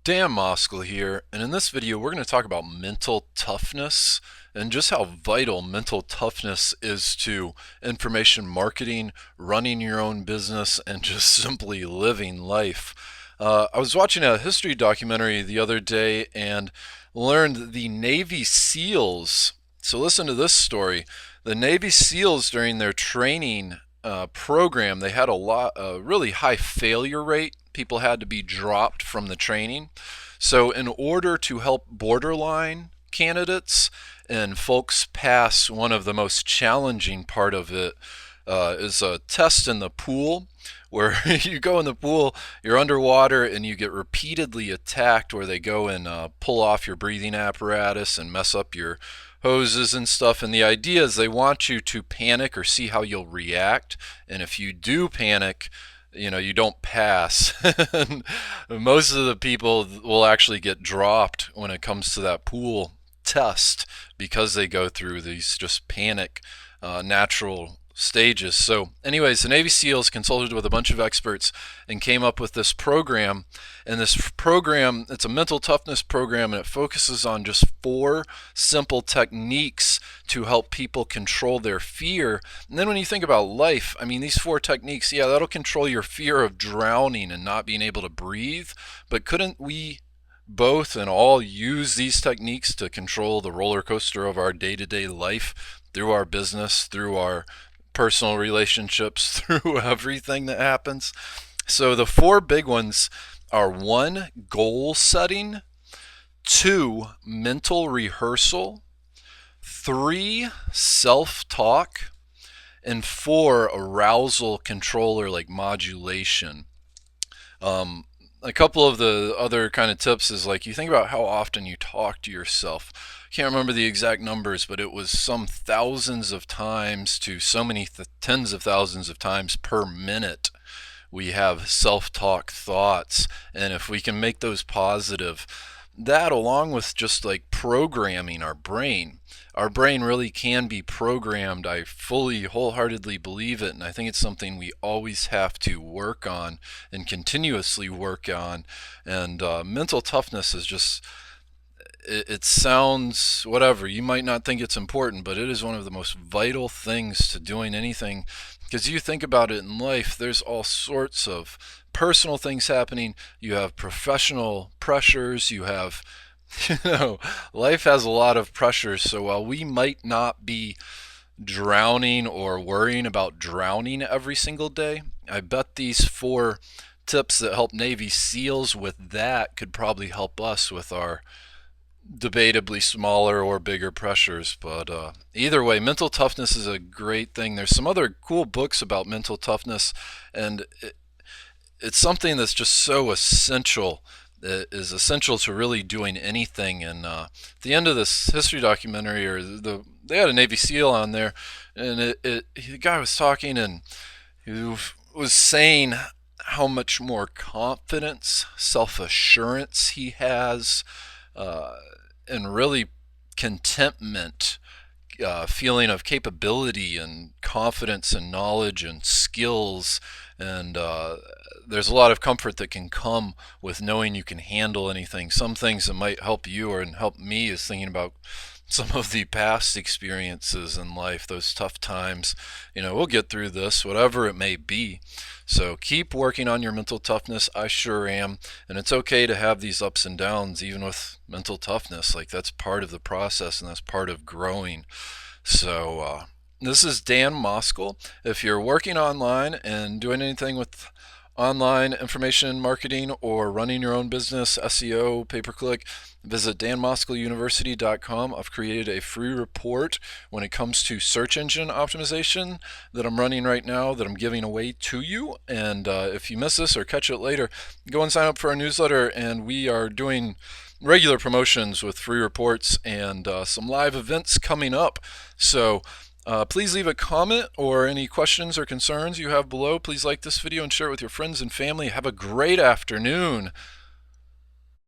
Dan Moskal here, and in this video we're going to talk about mental toughness and just how vital mental toughness is to information marketing, running your own business, and just simply living life. I was watching a history documentary the other day and learned the Navy SEALs. So listen to this story. The Navy SEALs during their training program, they had a really high failure rate. People had to be dropped from the training. So in order to help borderline candidates and folks pass, one of the most challenging part of it is a test in the pool where you go in the pool, you're underwater, and you get repeatedly attacked where they go and pull off your breathing apparatus and mess up your hoses and stuff. And the idea is they want you to panic or see how you'll react. And if you do panic, you don't pass. Most of the people will actually get dropped when it comes to that pool test because they go through these just panic natural stages. So anyways, the Navy SEALs consulted with a bunch of experts and came up with this program. And this program, it's a mental toughness program, and it focuses on just 4 simple techniques to help people control their fear. And then when you think about life, I mean, these 4 techniques, yeah, that'll control your fear of drowning and not being able to breathe. But couldn't we both and all use these techniques to control the roller coaster of our day-to-day life through our business, through our personal relationships, through everything that happens? So the 4 big ones are: 1, goal setting; 2, mental rehearsal; 3, self-talk; and 4, arousal control, or like modulation. A couple of the other kind of tips is, like, you think about how often you talk to yourself. I can't remember the exact numbers, but it was some thousands of times to so many tens of thousands of times per minute we have self-talk thoughts. And if we can make those positive, that, along with just like programming our brain really can be programmed. I fully, wholeheartedly believe it, and I think it's something we always have to work on and continuously work on. And mental toughness is just, it sounds whatever, you might not think it's important, but it is one of the most vital things to doing anything. Because you think about it, in life, there's all sorts of personal things happening. You have professional pressures. You have, life has a lot of pressures. So while we might not be drowning or worrying about drowning every single day, I bet these 4 tips that help Navy SEALs with that could probably help us with our debatably smaller or bigger pressures. But either way, mental toughness is a great thing. There's some other cool books about mental toughness, and it's something that's just so essential. It is essential to really doing anything. And at the end of this history documentary, they had a Navy SEAL on there, and the guy was talking, and he was saying how much more confidence, self-assurance he has, and really contentment, feeling of capability and confidence and knowledge and skills. And there's a lot of comfort that can come with knowing you can handle anything. Some things that might help you or help me is thinking about some of the past experiences in life, those tough times. We'll get through this, whatever it may be. So keep working on your mental toughness. I sure am. And it's okay to have these ups and downs, even with mental toughness. Like, that's part of the process, and that's part of growing. So this is Dan Moskal. If you're working online and doing anything with online information marketing or running your own business, SEO, pay-per-click, visit danmoskaluniversity.com. I've created a free report when it comes to search engine optimization that I'm running right now, that I'm giving away to you. And if you miss this or catch it later, go and sign up for our newsletter, and we are doing regular promotions with free reports and some live events coming up. So please leave a comment or any questions or concerns you have below. Please like this video and share it with your friends and family. Have a great afternoon.